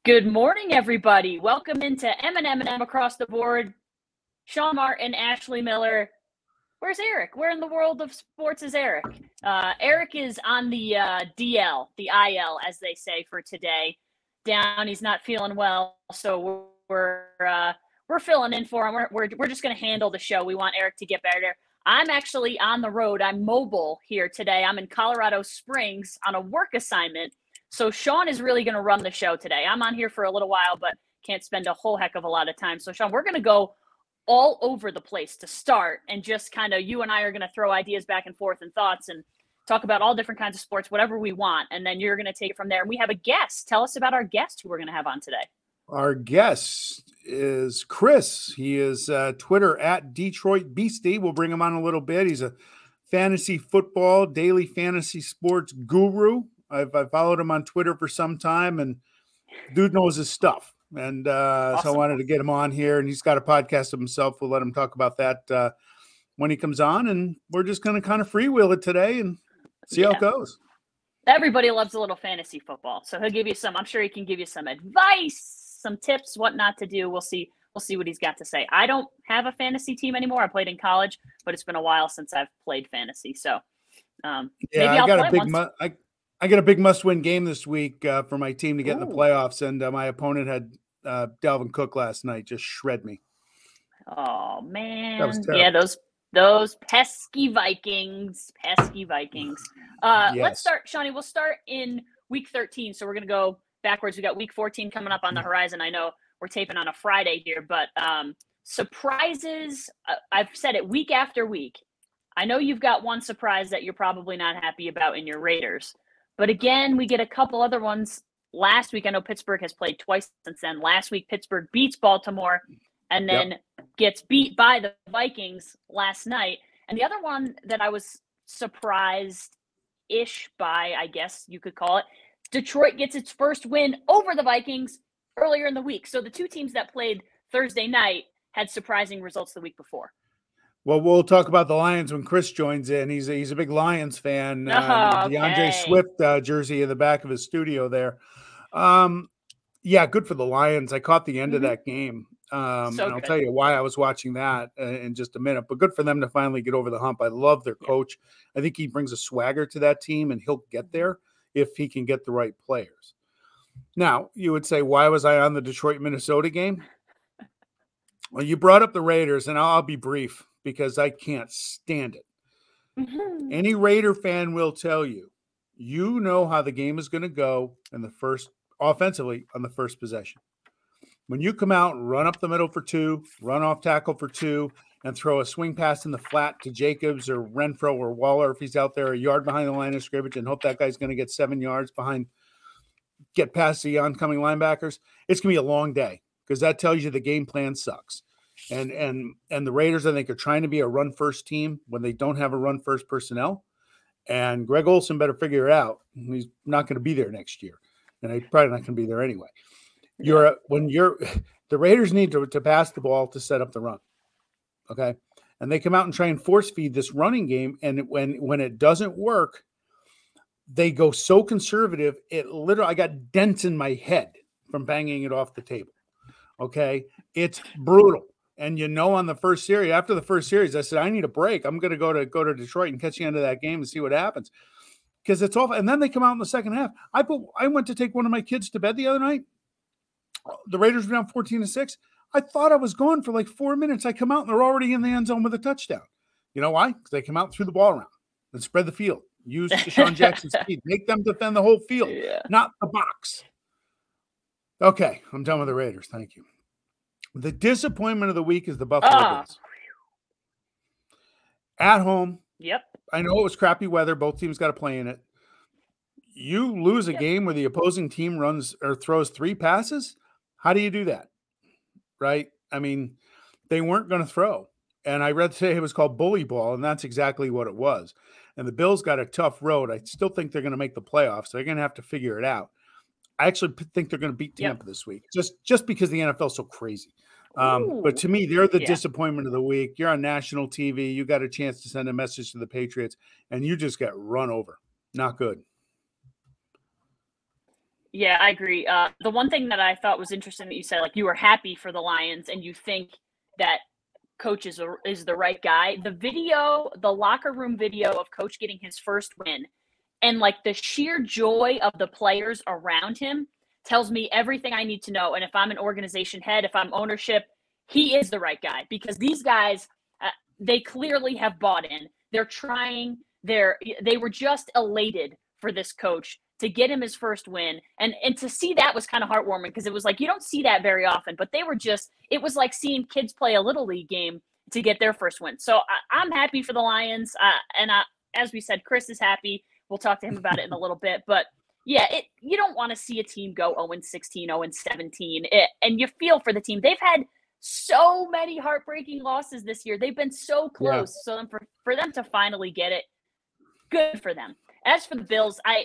Good morning, everybody. Welcome into M&M Across the Board. Sean Martin, Ashley Miller. Where's Eric? Where in the world of sports is Eric? Eric is on the DL, the IL, as they say, for today. Down, he's not feeling well, so we're filling in for him. We're just going to handle the show. We want Eric to get better. I'm actually on the road. I'm mobile here today. I'm in Colorado Springs on a work assignment. So Sean is really going to run the show today. I'm on here for a little while, but can't spend a whole heck of a lot of time. So Sean, we're going to go all over the place to start, and just kind of you and I are going to throw ideas back and forth and thoughts and talk about all different kinds of sports, whatever we want. And then you're going to take it from there. And we have a guest. Tell us about our guest who we're going to have on today. Our guest is Chris. He is Twitter at Detroit Beastie. We'll bring him on a little bit. He's a fantasy football, daily fantasy sports guru. I've followed him on Twitter for some time, and dude knows his stuff. And awesome. So I wanted to get him on here, and he's got a podcast of himself. We'll let him talk about that when he comes on, and we're just going to kind of freewheel it today and see how it goes. Everybody loves a little fantasy football, so he'll give you some. I'm sure he can give you some advice, some tips, what not to do. We'll see what he's got to say. I don't have a fantasy team anymore. I played in college, but it's been a while since I've played fantasy. So maybe I'll play I got a big must-win game this week for my team to get in the playoffs, and my opponent had Dalvin Cook last night just shred me. Oh man, yeah, those pesky Vikings. Yes. Let's start, Shawnee. We'll start in week 13, so we're gonna go backwards. We got week 14 coming up on the horizon. I know we're taping on a Friday here, but surprises. I've said it week after week. I know you've got one surprise that you're probably not happy about in your Raiders. But again, we get a couple other ones. Last week, I know Pittsburgh has played twice since then. Last week, Pittsburgh beats Baltimore and then gets beat by the Vikings last night. And the other one that I was surprised-ish by, I guess you could call it, Detroit gets its first win over the Vikings earlier in the week. So the two teams that played Thursday night had surprising results the week before. Well, we'll talk about the Lions when Chris joins in. He's a big Lions fan. DeAndre Swift jersey in the back of his studio there. Yeah, good for the Lions. I caught the end of that game. And I'll tell you why I was watching that in just a minute. But good for them to finally get over the hump. I love their coach. I think he brings a swagger to that team, and he'll get there if he can get the right players. Now, you would say, why was I on the Detroit-Minnesota game? Well, you brought up the Raiders, and I'll be brief, because I can't stand it. Any Raider fan will tell you, you know how the game is going to go offensively on the first possession. When you come out and run up the middle for 2, run off tackle for 2, and throw a swing pass in the flat to Jacobs or Renfro or Waller if he's out there a yard behind the line of scrimmage, and hope that guy's going to get 7 yards get past the oncoming linebackers, it's going to be a long day, because that tells you the game plan sucks. And the Raiders, I think, are trying to be a run-first team when they don't have a run-first personnel. And Greg Olsen better figure it out. He's not going to be there next year, and he's probably not going to be there anyway. The Raiders need to pass the ball to set up the run, okay? And they come out and try and force feed this running game, and when it doesn't work, they go so conservative. I got dents in my head from banging it off the table. Okay, it's brutal. And on the first series, after the first series, I said, I need a break. I'm going to go to Detroit and catch the end of that game and see what happens, because it's awful. And then they come out in the second half. I went to take one of my kids to bed the other night. The Raiders were down 14-6. I thought I was gone for like 4 minutes. I come out and they're already in the end zone with a touchdown. You know why? Because they come out and threw the ball around and spread the field. Use Deshaun Jackson's speed. Make them defend the whole field, not the box. Okay, I'm done with the Raiders. Thank you. The disappointment of the week is the Buffalo Bills. At home. Yep. I know it was crappy weather. Both teams got to play in it. You lose a game where the opposing team runs or throws 3 passes. How do you do that? Right? I mean, they weren't going to throw. And I read today it was called bully ball, and that's exactly what it was. And the Bills got a tough road. I still think they're going to make the playoffs. They're going to have to figure it out. I actually think they're going to beat Tampa this week, just because the NFL is so crazy. But to me, they're the disappointment of the week. You're on national TV. You got a chance to send a message to the Patriots, and you just got run over. Not good. Yeah, I agree. The one thing that I thought was interesting that you said, like, you were happy for the Lions and you think that coach is the right guy. The locker room video of coach getting his first win and like the sheer joy of the players around him tells me everything I need to know. And if I'm an organization head, if I'm ownership, he is the right guy because these guys, they clearly have bought in. They're trying. They were just elated for this coach to get him his first win. And to see that was kind of heartwarming because it was like, you don't see that very often, but they were it was like seeing kids play a little league game to get their first win. So I'm happy for the Lions. As we said, Chris is happy. We'll talk to him about it in a little bit, but yeah, you don't want to see a team go 0-16, 0-17. And you feel for the team. They've had so many heartbreaking losses this year. They've been so close. Yeah. So for them to finally get it, good for them. As for the Bills, I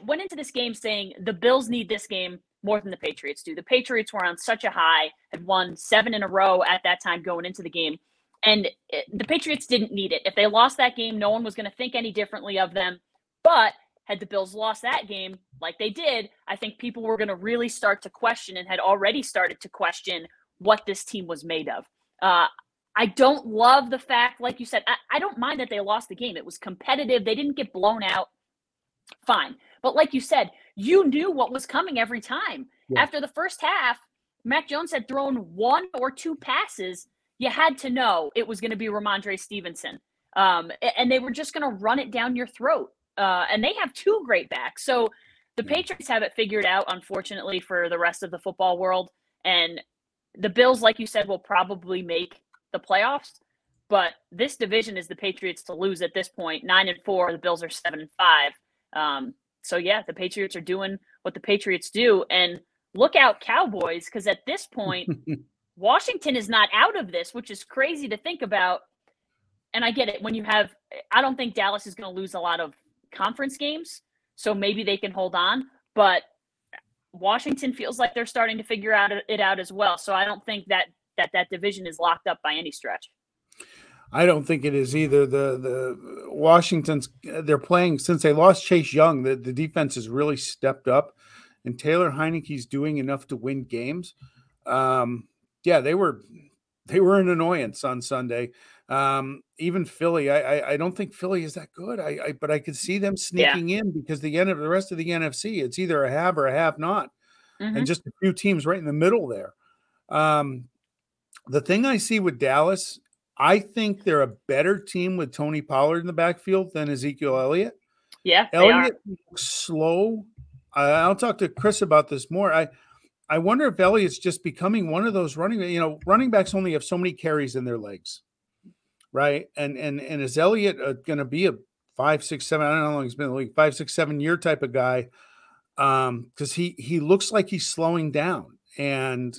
went into this game saying the Bills need this game more than the Patriots do. The Patriots were on such a high, had won 7 in a row at that time going into the game. And the Patriots didn't need it. If they lost that game, no one was going to think any differently of them. But had the Bills lost that game like they did, I think people were going to really start to question and had already started to question what this team was made of. I don't love the fact, like you said, I don't mind that they lost the game. It was competitive. They didn't get blown out. Fine. But like you said, you knew what was coming every time. Yeah. After the first half, Mac Jones had thrown 1 or 2 passes. You had to know it was going to be Ramondre Stevenson. And they were just going to run it down your throat. And they have 2 great backs. So the Patriots have it figured out, unfortunately, for the rest of the football world. And the Bills, like you said, will probably make the playoffs. But this division is the Patriots to lose at this point. 9-4, the Bills are 7-5. So, yeah, the Patriots are doing what the Patriots do. And look out, Cowboys, because at this point, Washington is not out of this, which is crazy to think about. And I get it. I don't think Dallas is going to lose a lot of conference games, so maybe they can hold on. But Washington feels like they're starting to figure it out as well. So I don't think that division is locked up by any stretch. I don't think it is either. The Washington's, they're playing since they lost Chase Young. The defense has really stepped up, and Taylor Heineke's doing enough to win games. Yeah, they were an annoyance on Sunday. Even Philly, I don't think Philly is that good. But I could see them sneaking in because the rest of the NFC, it's either a have or a have not, and just a few teams right in the middle there. The thing I see with Dallas, I think they're a better team with Tony Pollard in the backfield than Ezekiel Elliott. Yeah, Elliott looks slow. I'll talk to Chris about this more. I wonder if Elliott's just becoming one of those running backs only have so many carries in their legs, right? And is Elliott going to be a 5, 6, 7? I don't know how long he's been in the league, 5, 6, 7 year type of guy, because he looks like he's slowing down, and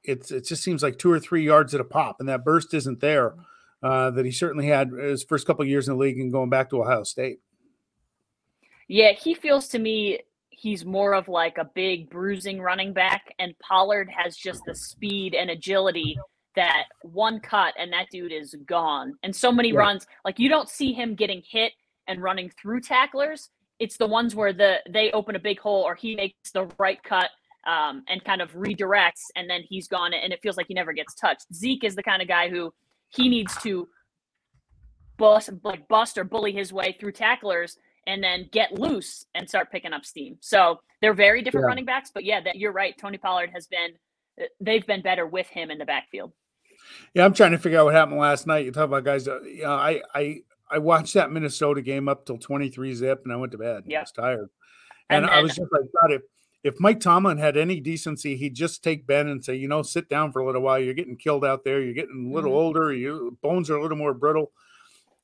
it just seems like 2 or 3 yards at a pop, and that burst isn't there that he certainly had his first couple of years in the league and going back to Ohio State. Yeah, he feels to me he's more of like a big bruising running back, and Pollard has just the speed and agility that one cut and that dude is gone. And so many runs, like you don't see him getting hit and running through tacklers. It's the ones where they open a big hole or he makes the right cut and kind of redirects, and then he's gone, and it feels like he never gets touched. Zeke is the kind of guy who he needs to bust or bully his way through tacklers and then get loose and start picking up steam. So they're very different running backs, but yeah, you're right. Tony Pollard they've been better with him in the backfield. Yeah, I'm trying to figure out what happened last night. You talk about guys, I watched that Minnesota game up till 23-zip, and I went to bed. I was tired. And I was just like, God, if Mike Tomlin had any decency, he'd just take Ben and say, sit down for a little while. You're getting killed out there. You're getting a little older. Your bones are a little more brittle.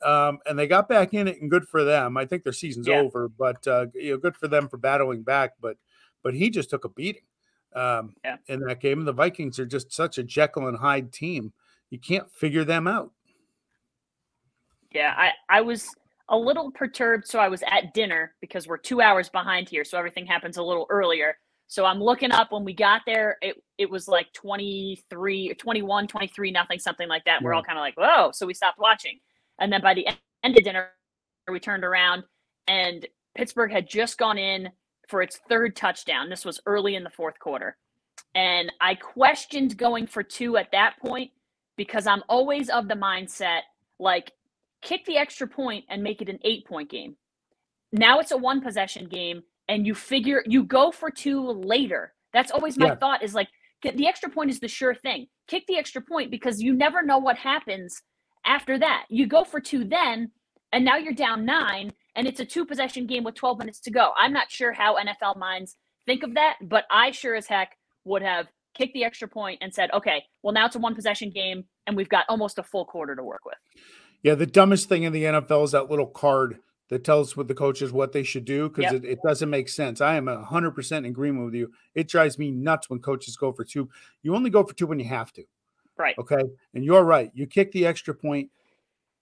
And they got back in it, and good for them. I think their season's over, but good for them for battling back. But he just took a beating in that game. And the Vikings are just such a Jekyll and Hyde team. You can't figure them out. Yeah, I was a little perturbed. So I was at dinner because we're 2 hours behind here. So everything happens a little earlier. So I'm looking up when we got there, it was like 21, 23, nothing, something like that. And we're all kind of like, whoa. So we stopped watching. And then by the end of dinner, we turned around and Pittsburgh had just gone in for its third touchdown. This was early in the fourth quarter. And I questioned going for 2 at that point because I'm always of the mindset, like, kick the extra point and make it an 8-point game. Now it's a 1-possession game, and you go for 2 later. That's always my thought, is like, the extra point is the sure thing. Kick the extra point because you never know what happens after that. You go for 2 then, and now you're down 9, and it's a 2-possession game with 12 minutes to go. I'm not sure how NFL minds think of that, but I sure as heck would have kicked the extra point and said, okay, well, now it's a 1-possession game, and we've got almost a full quarter to work with. Yeah, the dumbest thing in the NFL is that little card that tells with the coaches what they should do, because it doesn't make sense. I am 100% in agreement with you. It drives me nuts when coaches go for 2. You only go for 2 when you have to. Right. Okay. And you're right. You kick the extra point,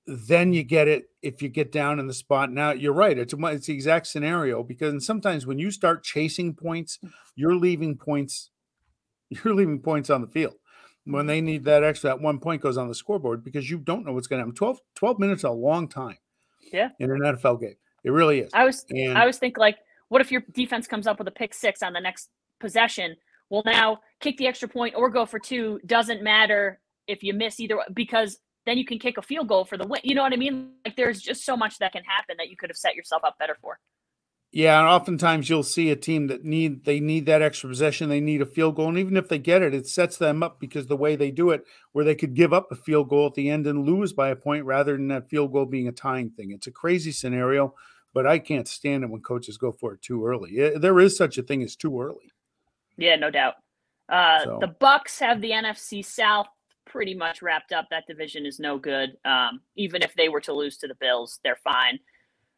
then you get it if you get down in the spot. Now, you're right. It's the exact scenario, because sometimes when you start chasing points, you're leaving points on the field. When they need that 1 point goes on the scoreboard, because you don't know what's going to happen. 12 minutes is a long time. Yeah. In an NFL game. It really is. I was thinking, like, what if your defense comes up with a pick 6 on the next possession? Well, now kick the extra point or go for 2. Doesn't matter if you miss either, because then you can kick a field goal for the win. You know what I mean? Like, there's just so much that can happen that you could have set yourself up better for. Yeah, and oftentimes you'll see a team that need that extra possession. They need a field goal, and even if they get it, it sets them up, because the way they do it, where they could give up a field goal at the end and lose by a point rather than that field goal being a tying thing. It's a crazy scenario, but I can't stand it when coaches go for it too early. There is such a thing as too early. Yeah, no doubt. The Bucs have the NFC South pretty much wrapped up. That division is no good. Even if they were to lose to the Bills, they're fine.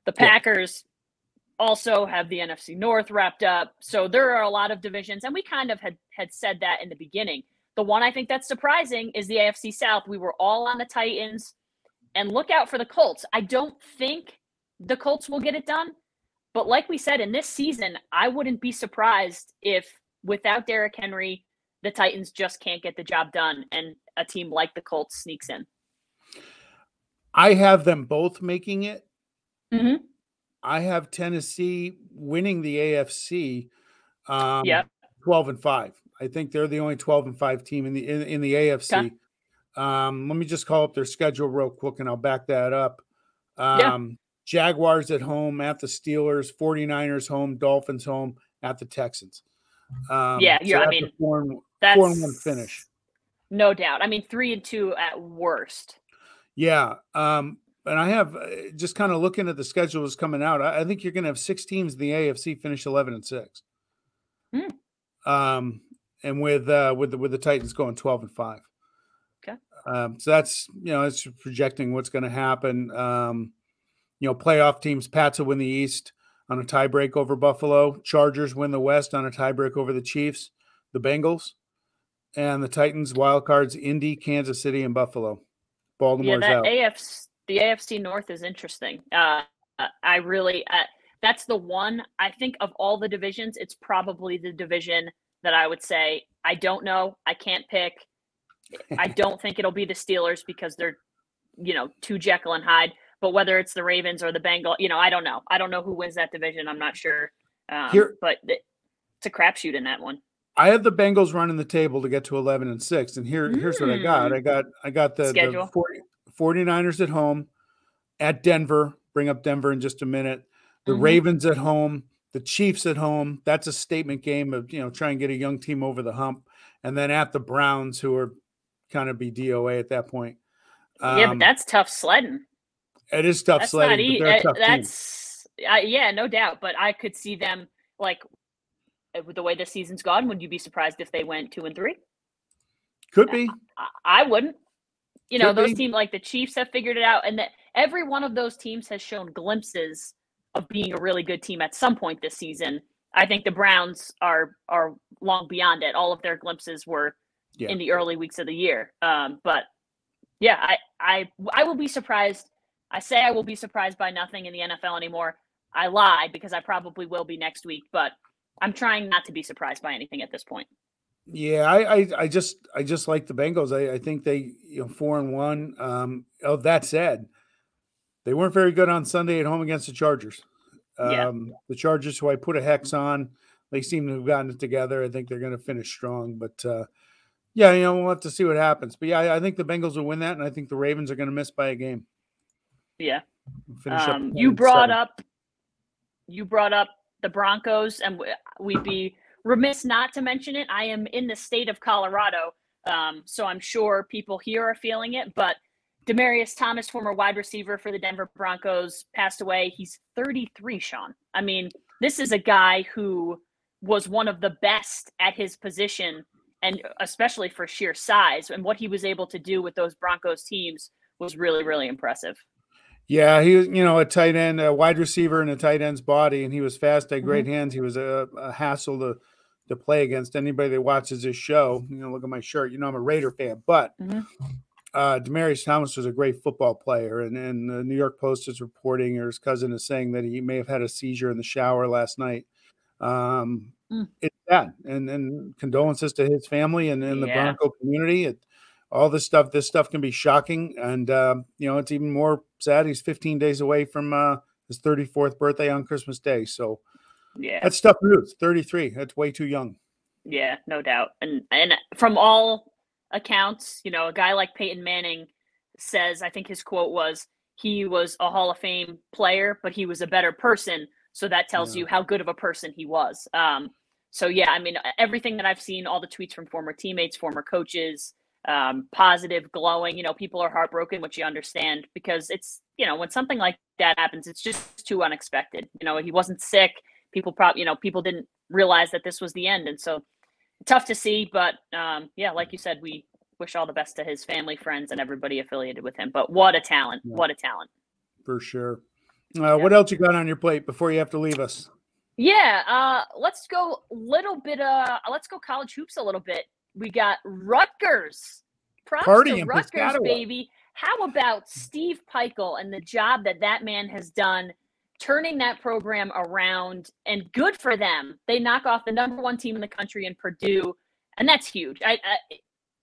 The Packers also have the NFC North wrapped up. So there are a lot of divisions, and we kind of had said that in the beginning. The one I think that's surprising is the AFC South. We were all on the Titans, and look out for the Colts. I don't think the Colts will get it done, but like we said, in this season, I wouldn't be surprised if without Derrick Henry, the Titans just can't get the job done, and a team like the Colts sneaks in. I have them both making it. Mm-hmm. I have Tennessee winning the AFC 12-5. I think they're the only 12-5 team in the AFC. Okay. Let me just call up their schedule real quick, and I'll back that up. Jaguars at home, at the Steelers, 49ers home, Dolphins home, at the Texans. That's a 4-1 finish. No doubt. I mean, 3-2 at worst. Yeah. And I have just kind of looking at the schedule that's coming out. I think you're going to have 6 teams in the AFC finish 11-6. And with the Titans going 12-5. Okay. So that's, it's projecting what's going to happen. Playoff teams, Pats will win the East on a tiebreak over Buffalo. Chargers win the West on a tiebreak over the Chiefs, the Bengals, and the Titans wild cards, Indy, Kansas City, and Buffalo. Baltimore's out. The AFC North is interesting. That's the one, I think, of all the divisions, it's probably the division that I would say, I don't know. I can't pick. I don't think it'll be the Steelers because they're, too Jekyll and Hyde. But whether it's the Ravens or the Bengals, I don't know. I don't know who wins that division. I'm not sure. But it's a crapshoot in that one. I have the Bengals running the table to get to 11-6. And here's what I got. I got the schedule. The 49ers at home, at Denver. Bring up Denver in just a minute. The Ravens at home, the Chiefs at home. That's a statement game of, try and get a young team over the hump. And then at the Browns, who are kind of be DOA at that point. But that's tough sledding. It is tough sledding. But they're a tough team. No doubt. But I could see them, like, with the way the season's gone, would you be surprised if they went 2-3? Could be. I wouldn't. Those teams like the Chiefs have figured it out, and that every one of those teams has shown glimpses of being a really good team at some point this season. I think the Browns are long beyond it. All of their glimpses were in the early weeks of the year. But yeah, I will be surprised. I say I will be surprised by nothing in the NFL anymore. I lied because I probably will be next week, but I'm trying not to be surprised by anything at this point. Yeah, I just like the Bengals. I think they 4-1. That said, they weren't very good on Sunday at home against the Chargers. Yeah. The Chargers, who I put a hex on, they seem to have gotten it together. I think they're going to finish strong, but yeah, we'll have to see what happens. But yeah, I think the Bengals will win that, and I think the Ravens are going to miss by a game. Yeah. Finish up. You brought up the Broncos, and we'd be remiss not to mention it. I am in the state of Colorado, so I'm sure people here are feeling it. But Demaryius Thomas, former wide receiver for the Denver Broncos, passed away. He's 33, Sean. I mean, this is a guy who was one of the best at his position, and especially for sheer size. And what he was able to do with those Broncos teams was really, really impressive. Yeah, he was, a tight end, a wide receiver in a tight end's body, and he was fast, had great hands. He was a hassle to play against. Anybody that watches this show, look at my shirt, I'm a Raider fan. But Demaryius Thomas was a great football player, and the New York Post is reporting, or his cousin is saying, that he may have had a seizure in the shower last night. It's sad, and condolences to his family and the Bronco community. All this stuff can be shocking, and it's even more sad. He's 15 days away from his 34th birthday on Christmas Day. So yeah, that's tough news. 33, that's way too young. Yeah, no doubt. And from all accounts, a guy like Peyton Manning says, I think his quote was, he was a Hall of Fame player, but he was a better person. So that tells you how good of a person he was. So yeah, I mean, everything that I've seen, all the tweets from former teammates, former coaches, positive, glowing, people are heartbroken, which you understand, because it's, when something like that happens, it's just too unexpected. He wasn't sick. People people didn't realize that this was the end. And so tough to see, but yeah, like you said, we wish all the best to his family, friends, and everybody affiliated with him. But what a talent. Yeah. What a talent. For sure. What else you got on your plate before you have to leave us? Yeah, let's go college hoops a little bit. We got Rutgers. Props to Rutgers, baby. How about Steve Pikiell and the job that man has done turning that program around, and good for them. They knock off the number one team in the country in Purdue, and that's huge.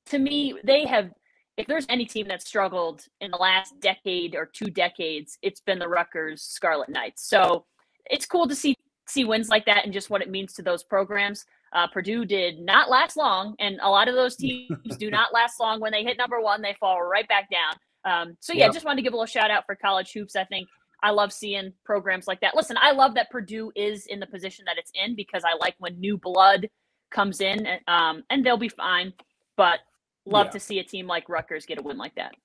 To me, they have, if there's any team that struggled in the last decade or 2 decades, it's been the Rutgers Scarlet Knights. So it's cool to see wins like that and just what it means to those programs. Purdue did not last long, and a lot of those teams do not last long. When they hit number one, they fall right back down. So yeah, just wanted to give a little shout out for college hoops. I think I love seeing programs like that. Listen, I love that Purdue is in the position that it's in, because I like when new blood comes in, and they'll be fine. But love to see a team like Rutgers get a win like that.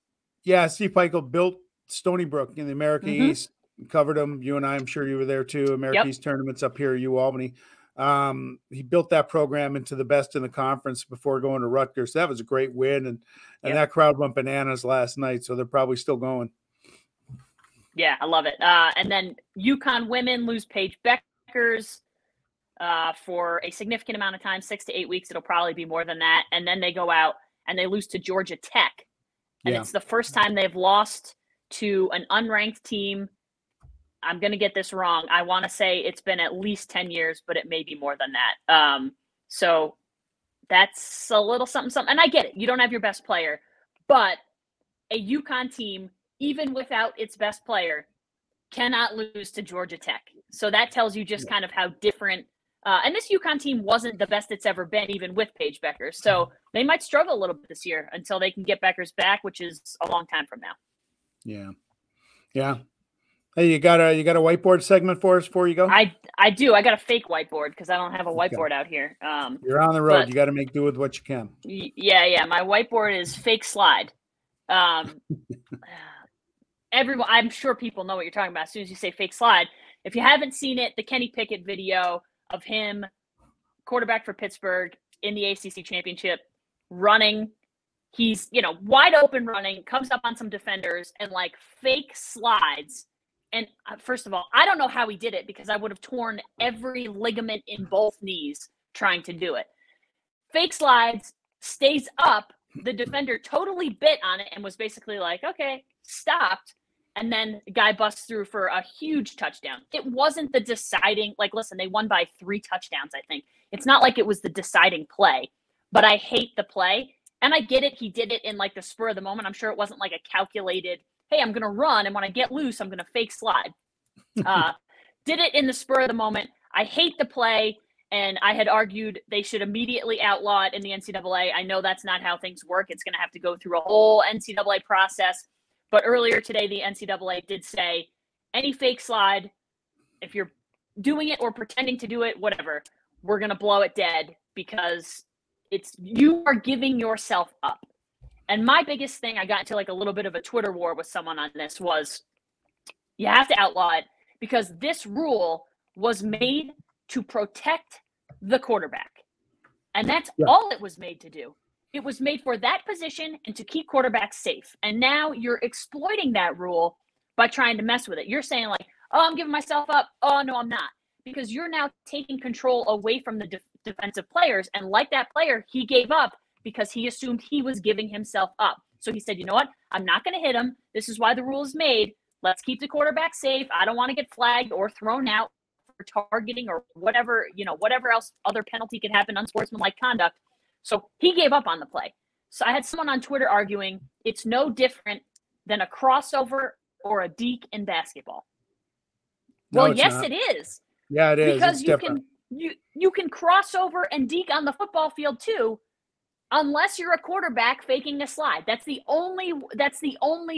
Yeah, Steve Pikiell built Stony Brook in the America East, covered them. You and I'm sure you were there too. America East tournaments up here at UAlbany. He built that program into the best in the conference before going to Rutgers. That was a great win, and that crowd went bananas last night, so they're probably still going. Yeah, I love it. And then UConn women lose Paige Beckers for a significant amount of time, 6 to 8 weeks. It'll probably be more than that. And then they go out and they lose to Georgia Tech. And it's the first time they've lost to an unranked team. I'm going to get this wrong. I want to say it's been at least 10 years, but it may be more than that. So that's a little something. And I get it. You don't have your best player. But a UConn team, even without its best player, cannot lose to Georgia Tech. So that tells you just kind of how different. And this UConn team wasn't the best it's ever been, even with Paige Beckers. So they might struggle a little bit this year until they can get Beckers back, which is a long time from now. Yeah. Yeah. Hey, you got a whiteboard segment for us before you go? I do. I got a fake whiteboard because I don't have a whiteboard out here. You're on the road. You got to make do with what you can. Yeah. My whiteboard is fake slide. Everyone, I'm sure people know what you're talking about as soon as you say fake slide. If you haven't seen it, the Kenny Pickett video of him, quarterback for Pittsburgh in the ACC championship, running. He's, wide open running, comes up on some defenders and fake slides. And first of all, I don't know how he did it, because I would have torn every ligament in both knees trying to do it. Fake slides, stays up. The defender totally bit on it and was basically like, okay, stopped. And then the guy busts through for a huge touchdown. It wasn't the deciding, listen, they won by 3 touchdowns, I think. It's not like it was the deciding play, but I hate the play. And I get it. He did it in the spur of the moment. I'm sure it wasn't a calculated, hey, I'm going to run, and when I get loose, I'm going to fake slide. did it in the spur of the moment. I hate the play, and I had argued they should immediately outlaw it in the NCAA. I know that's not how things work. It's going to have to go through a whole NCAA process. But earlier today, the NCAA did say any fake slide, if you're doing it or pretending to do it, whatever, we're going to blow it dead because you are giving yourself up. And my biggest thing, I got into like a little bit of a Twitter war with someone on this, was you have to outlaw it because this rule was made to protect the quarterback. And that's all it was made to do. It was made for that position and to keep quarterbacks safe. And now you're exploiting that rule by trying to mess with it. You're saying like, oh, I'm giving myself up. Oh, no, I'm not. Because you're now taking control away from the defensive players. And like that player, he gave up because he assumed he was giving himself up. So he said, you know what? I'm not going to hit him. This is why the rule is made. Let's keep the quarterback safe. I don't want to get flagged or thrown out for targeting or whatever, whatever else other penalty could happen, unsportsmanlike conduct. So he gave up on the play. So I had someone on Twitter arguing it's no different than a crossover or a deke in basketball. Well, yes, it is. Yeah, it is. Because you can cross over and deke on the football field too, unless you're a quarterback faking a slide. That's the only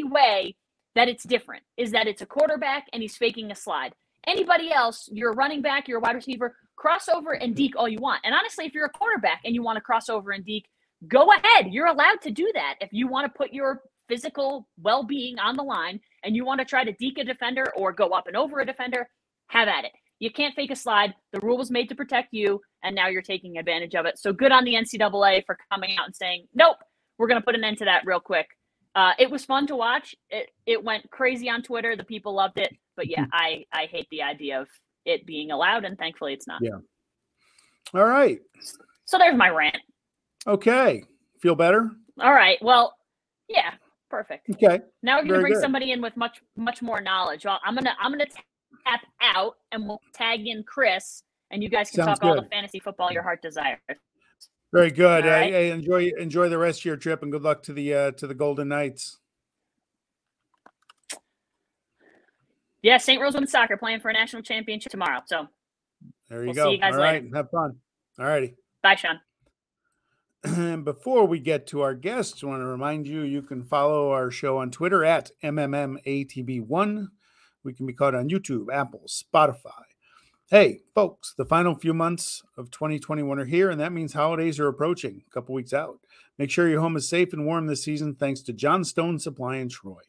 way that it's different, is that it's a quarterback and he's faking a slide. Anybody else, you're a running back, you're a wide receiver, cross over and deke all you want. And honestly, if you're a quarterback and you want to cross over and deke, go ahead. You're allowed to do that. If you want to put your physical well-being on the line and you want to try to deke a defender or go up and over a defender, have at it. You can't fake a slide. The rule was made to protect you, and now you're taking advantage of it. So good on the NCAA for coming out and saying, nope, we're going to put an end to that real quick. It was fun to watch. It went crazy on Twitter. The people loved it. But yeah, I hate the idea of it being allowed, and thankfully it's not. Yeah. All right. So there's my rant. Okay. Feel better? All right. Well, yeah, perfect. Okay. Now we're going to bring somebody in with much more knowledge. Well, I'm gonna tap out, and we'll tag in Chris, and you guys can talk all the fantasy football your heart desires. Very good. Right. Hey, enjoy the rest of your trip, and good luck to the Golden Knights. Yeah, St. Rose women's soccer playing for a national championship tomorrow. So there you go. See you guys all later. Right, have fun. All righty. Bye, Sean. And before we get to our guests, I want to remind you can follow our show on Twitter at MMMATB1. We can be caught on YouTube, Apple, Spotify. Hey, folks, the final few months of 2021 are here, and that means holidays are approaching, a couple weeks out. Make sure your home is safe and warm this season thanks to Johnstone Supply in Troy.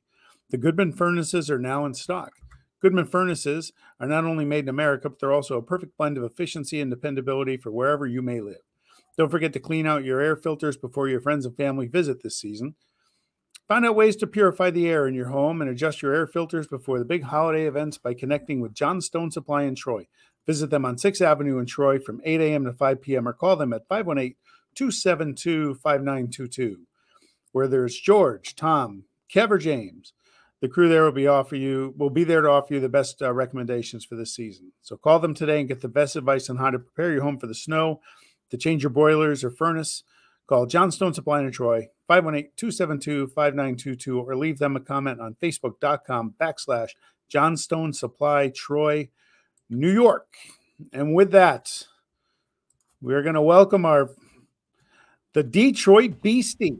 The Goodman furnaces are now in stock. Goodman furnaces are not only made in America, but they're also a perfect blend of efficiency and dependability for wherever you may live. Don't forget to clean out your air filters before your friends and family visit this season. Find out ways to purify the air in your home and adjust your air filters before the big holiday events by connecting with Johnstone Supply in Troy. Visit them on 6th Avenue in Troy from 8 a.m. to 5 p.m. or call them at 518-272-5922. Where there's George, Tom, Kev, or James, the crew there will be there to offer you the best recommendations for this season. So call them today and get the best advice on how to prepare your home for the snow, to change your boilers or furnace. Call Johnstone Supply in Troy, 518-272-5922, or leave them a comment on Facebook.com/Johnstone Supply Troy, New York. And with that, we're going to welcome the Detroit Beastie.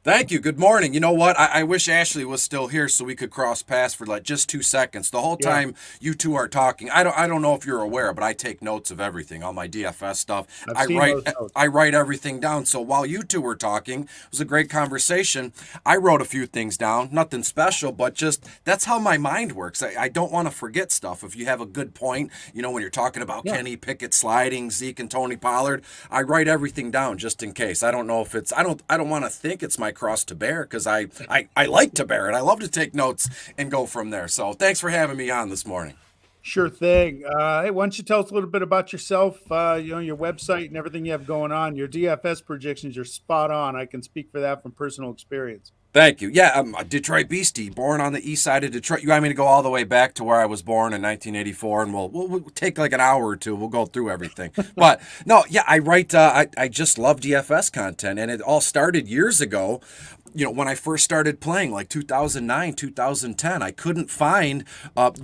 Thank you. Good morning. You know what? I wish Ashley was still here so we could cross paths for like just 2 seconds. The whole time you two are talking, I don't know if you're aware, but I take notes of everything, all my DFS stuff. I write everything down. So while you two were talking, it was a great conversation. I wrote a few things down, nothing special, but just that's how my mind works. I don't want to forget stuff. If you have a good point, when you're talking about Kenny Pickett sliding, Zeke and Tony Pollard, I write everything down just in case. I don't know if it's I don't want to think it's my cross to bear because I like to bear it. I love to take notes and go from there. So thanks for having me on this morning. Sure thing. Hey, why don't you tell us a little bit about yourself, your website and everything you have going on. Your DFS predictions are spot on. I can speak for that from personal experience. Thank you. Yeah, I'm a Detroit Beastie, born on the east side of Detroit. You want me to go all the way back to where I was born in 1984, and we'll take like an hour or two. We'll go through everything. But no, yeah, I write. I just love DFS content, and it all started years ago. you know, when I first started playing, like 2009, 2010, I couldn't find,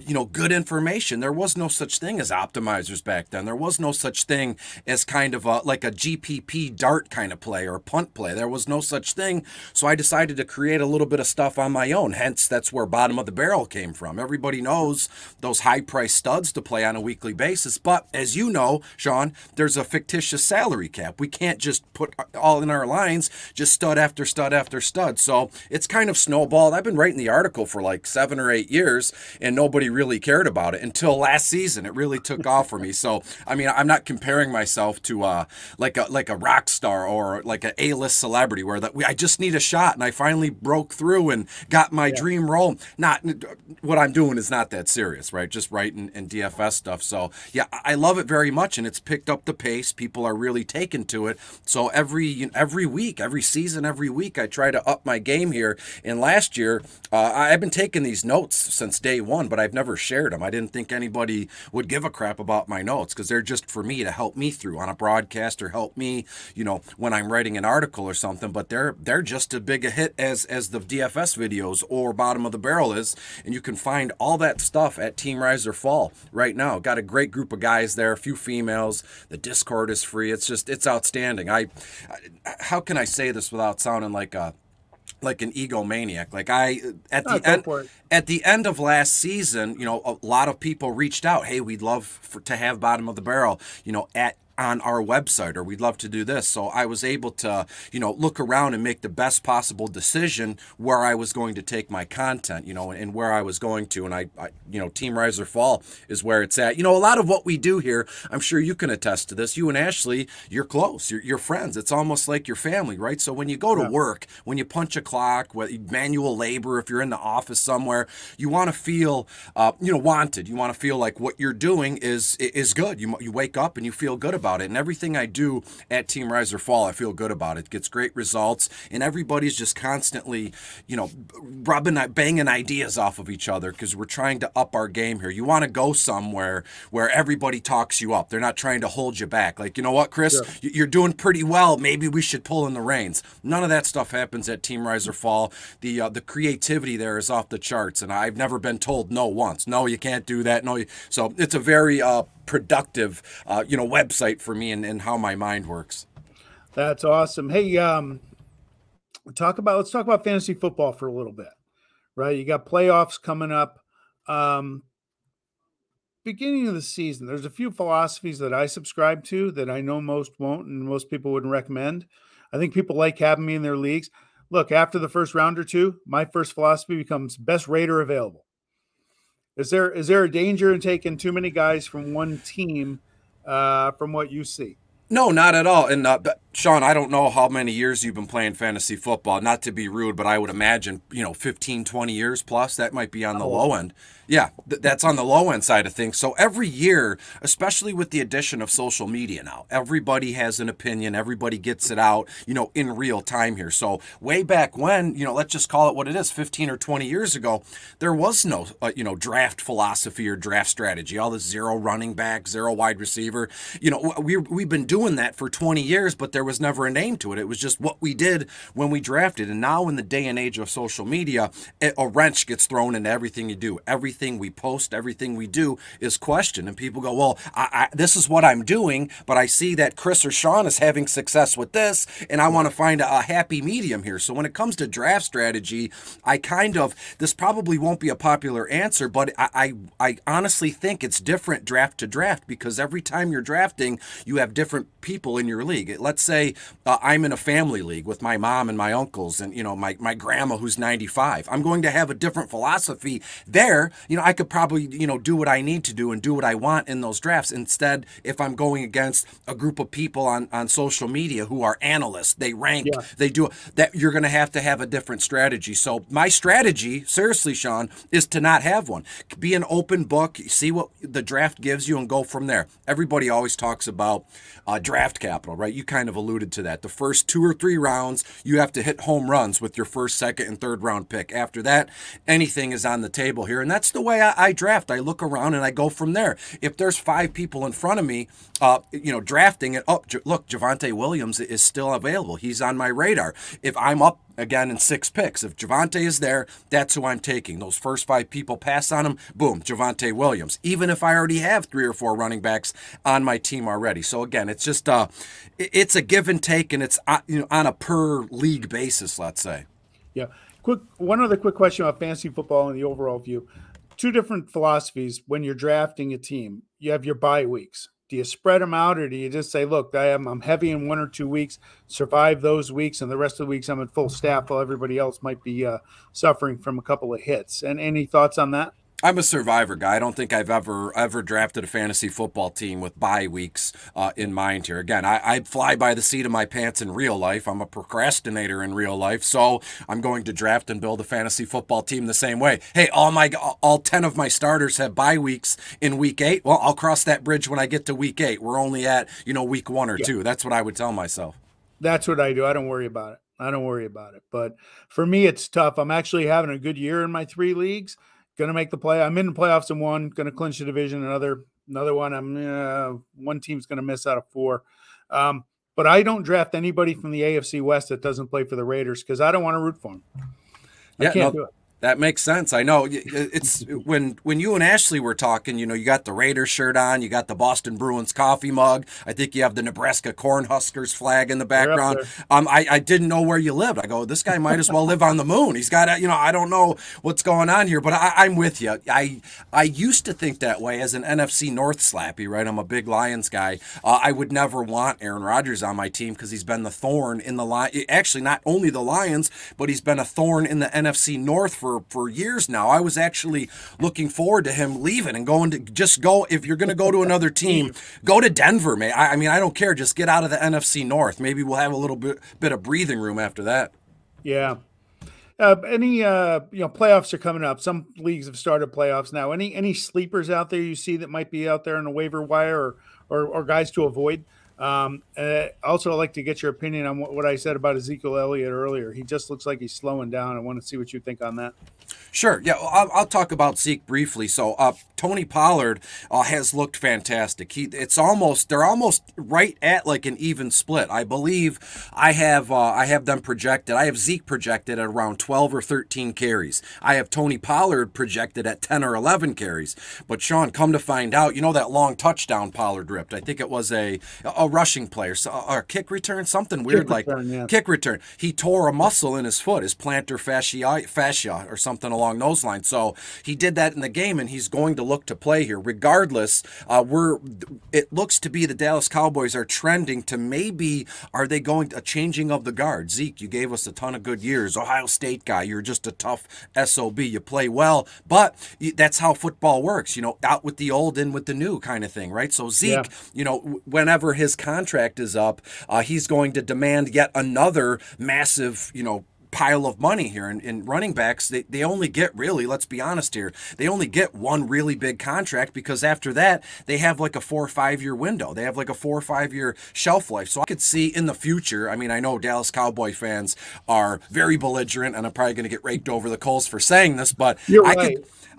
you know, good information. There was no such thing as optimizers back then. There was no such thing as kind of like a GPP dart kind of play or punt play. There was no such thing. So I decided to create a little bit of stuff on my own. Hence, that's where Bottom of the Barrel came from. Everybody knows those high-priced studs to play on a weekly basis. But as you know, Sean, there's a fictitious salary cap. We can't just put all in our lines, just stud after stud after stud. So it's kind of snowballed. I've been writing the article for like 7 or 8 years, and nobody really cared about it until last season. It really took off for me. So, I mean, I'm not comparing myself to like a rock star or like an A-list celebrity where I just need a shot, and I finally broke through and got my dream role. Not what I'm doing is not that serious, right? Just writing and DFS stuff. So yeah, I love it very much, and it's picked up the pace. People are really taken to it. So every week, every season, every week, I try to up my game here. And last year, I've been taking these notes since day one, but I've never shared them. I didn't think anybody would give a crap about my notes because they're just for me to help me through on a broadcast or help me, you know, when I'm writing an article or something. But they're just as big a hit as the DFS videos or Bottom of the Barrel is. And you can find all that stuff at Team Rise or Fall right now. Got a great group of guys there, a few females. The Discord is free. It's outstanding. How can I say this without sounding like an egomaniac? Like at the end of last season, you know, a lot of people reached out. Hey, we'd love to have Bottom of the Barrel, you know, on our website, or we'd love to do this. So I was able to, you know, look around and make the best possible decision where I was going to take my content, you know, and where I was going to. And I you know, Team Rise or Fall is where it's at. You know, a lot of what we do here, I'm sure you can attest to this. You and Ashley, you're close. You're friends. It's almost like your family, right? So when you go to work, when you punch a clock, manual labor, if you're in the office somewhere, you want to feel, you know, wanted. You want to feel like what you're doing is good. You wake up and you feel good about it. And everything I do at Team Rise or Fall, I feel good about it. It gets great results, and everybody's just constantly, you know, banging ideas off of each other because we're trying to up our game here. You want to go somewhere where everybody talks you up. They're not trying to hold you back. Like, you know what, Chris, you're doing pretty well. Maybe we should pull in the reins. None of that stuff happens at Team Rise or Fall. The creativity there is off the charts, and I've never been told no once. No, you can't do that. No, so it's a very productive, you know, website for me and how my mind works. That's awesome. Hey, let's talk about fantasy football for a little bit, right? You got playoffs coming up. Beginning of the season, there's a few philosophies that I subscribe to that I know most won't and most people wouldn't recommend. I think people like having me in their leagues. Look, after the first round or two, my first philosophy becomes best rater available. Is there a danger in taking too many guys from one team from what you see? No, not at all. And Sean, I don't know how many years you've been playing fantasy football. Not to be rude, but I would imagine, you know, 15, 20 years plus. That might be on the low end. Yeah, that's on the low end side of things. So every year, especially with the addition of social media now, everybody has an opinion. Everybody gets it out, you know, in real time here. So way back when, you know, let's just call it what it is, 15 or 20 years ago, there was no, you know, draft philosophy or draft strategy. All this 0 running back, 0 wide receiver. You know, we've been doing that for 20 years, but there was never a name to it. It was just what we did when we drafted. And now in the day and age of social media, a wrench gets thrown into everything you do. Everything we post, everything we do is questioned. And people go, well, this is what I'm doing, but I see that Chris or Sean is having success with this, and I want to find a happy medium here. So when it comes to draft strategy, this probably won't be a popular answer, but I honestly think it's different draft to draft because every time you're drafting, you have different people in your league. Let's say I'm in a family league with my mom and my uncles and, you know, my grandma who's 95. I'm going to have a different philosophy there. You know, I could probably, you know, do what I need to do and do what I want in those drafts. Instead, if I'm going against a group of people on social media who are analysts, they rank, they do that, you're going to have a different strategy. So my strategy, seriously, Sean, is to not have one. Be an open book, see what the draft gives you and go from there. Everybody always talks about draft capital, right? You kind of alluded to that. The first 2 or 3 rounds, you have to hit home runs with your first, second, and third round pick. After that, anything is on the table here. And that's the way I draft. I look around and I go from there. If there's 5 people in front of me, you know, drafting it up, look, Javonte Williams is still available. He's on my radar. If I'm up again in 6 picks. If Javonte is there, that's who I'm taking. Those first 5 people pass on him, boom, Javonte Williams. Even if I already have 3 or 4 running backs on my team already. So again, it's just it's a give and take, and it's on a per league basis, let's say. Yeah. One other quick question about fantasy football and the overall view. 2 different philosophies when you're drafting a team. You have your bye weeks. Do you spread them out, or do you just say, look, I'm heavy in 1 or 2 weeks, survive those weeks, and the rest of the weeks I'm at full staff while everybody else might be suffering from a couple of hits? And any thoughts on that? I'm a survivor guy. I don't think I've ever drafted a fantasy football team with bye weeks in mind here. Again, I fly by the seat of my pants in real life. I'm a procrastinator in real life, so I'm going to draft and build a fantasy football team the same way. Hey, all 10 of my starters have bye weeks in week 8. Well, I'll cross that bridge when I get to week 8. We're only at week 1 or 2. That's what I would tell myself. That's what I do. I don't worry about it. But for me, it's tough. I'm actually having a good year in my 3 leagues. Going to make the play. I'm in the playoffs in 1, going to clinch the division. Another one. One team's going to miss out of 4. But I don't draft anybody from the AFC West that doesn't play for the Raiders because I don't want to root for them. I can't do it. That makes sense. I know it's when you and Ashley were talking, you got the Raiders shirt on, you got the Boston Bruins coffee mug. I think you have the Nebraska Cornhuskers flag in the background. I didn't know where you lived. I go, this guy might as well live on the moon. He's got, I don't know what's going on here, but I'm with you. I used to think that way as an NFC North slappy, right? I'm a big Lions guy. I would never want Aaron Rodgers on my team because he's been the thorn in the actually not only the Lions, but he's been a thorn in the NFC North for years now. I was actually looking forward to him leaving and going to just go. If you're going to go to another team, go to Denver, man. I mean, I don't care. Just get out of the NFC North. Maybe we'll have a little bit of breathing room after that. Yeah. Playoffs are coming up. Some leagues have started playoffs now. Any sleepers out there you see that might be out there on the waiver wire or guys to avoid? Also, I'd like to get your opinion on what I said about Ezekiel Elliott earlier. He just looks like he's slowing down. I want to see what you think on that. Sure. Yeah, I'll talk about Zeke briefly. So Tony Pollard has looked fantastic. They're almost right at like an even split. I believe I have them projected. I have Zeke projected at around 12 or 13 carries. I have Tony Pollard projected at 10 or 11 carries. But Sean, come to find out, that long touchdown Pollard ripped. I think it was a rushing player, or kick return, something weird kick return. He tore a muscle in his foot, his plantar fascia or something along those lines. So he did that in the game, and he's going to look to play here. Regardless, it looks to be the Dallas Cowboys are trending to are they going a changing of the guard? Zeke, you gave us a ton of good years. Ohio State guy, you're just a tough SOB. You play well, but that's how football works. Out with the old, in with the new kind of thing, right? So Zeke, whenever his contract is up, he's going to demand yet another massive, pile of money here. And running backs, they only get, really, let's be honest here, they only get one really big contract, because after that they have like a 4 or 5 year window. They have like a 4 or 5 year shelf life. So I could see in the future, I mean, I know Dallas Cowboy fans are very belligerent, and I'm probably going to get raked over the coals for saying this, but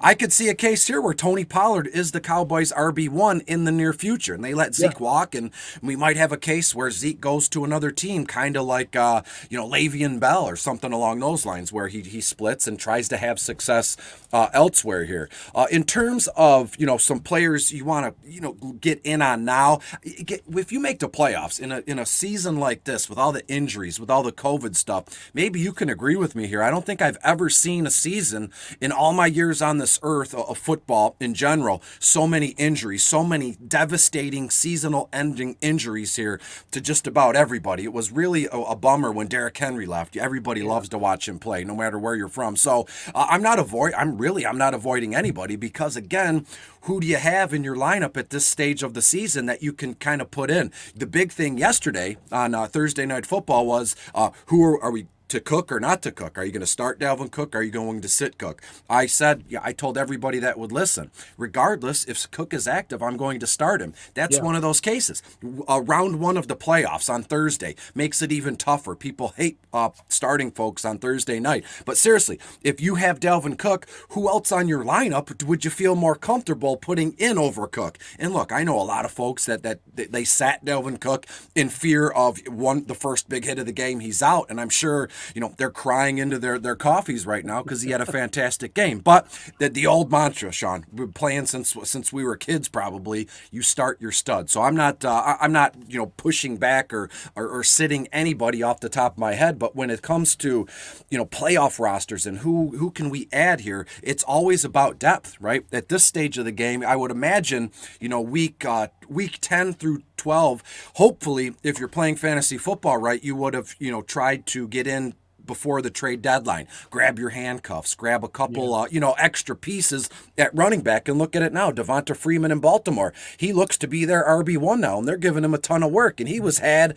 I could see a case here where Tony Pollard is the Cowboys' RB1 in the near future, and they let Zeke walk, and we might have a case where Zeke goes to another team, kind of like Le'Veon Bell or something along those lines, where he splits and tries to have success elsewhere here. In terms of some players you want to get in on now, if you make the playoffs in a season like this with all the injuries, with all the COVID stuff, maybe you can agree with me here. I don't think I've ever seen a season in all my years on this earth of football in general, so many injuries, so many devastating seasonal ending injuries here to just about everybody. It was really a bummer when Derrick Henry left. Everybody loves to watch him play, no matter where you're from. So I'm not avoiding anybody, because again, who do you have in your lineup at this stage of the season that you can kind of put in? The big thing yesterday on Thursday Night Football was are we to Cook or not to Cook? Are you going to start Dalvin Cook? Are you going to sit Cook? I told everybody that would listen. Regardless, if Cook is active, I'm going to start him. That's one of those cases. Round 1 of the playoffs on Thursday makes it even tougher. People hate starting folks on Thursday night. But seriously, if you have Dalvin Cook, who else on your lineup would you feel more comfortable putting in over Cook? And look, I know a lot of folks that they sat Dalvin Cook in fear of the first big hit of the game, he's out. And I'm sure they're crying into their coffees right now because he had a fantastic game. But the old mantra, Sean, we've been playing since we were kids probably, you start your stud. So I'm not pushing back or sitting anybody off the top of my head, but when it comes to playoff rosters and who can we add here, it's always about depth, right? At this stage of the game, I would imagine week 10 through 12, hopefully if you're playing fantasy football right, you would have tried to get in before the trade deadline. Grab your handcuffs, grab a couple, extra pieces at running back, and look at it now. Devonta Freeman in Baltimore, he looks to be their RB1 now, and they're giving him a ton of work, and he was had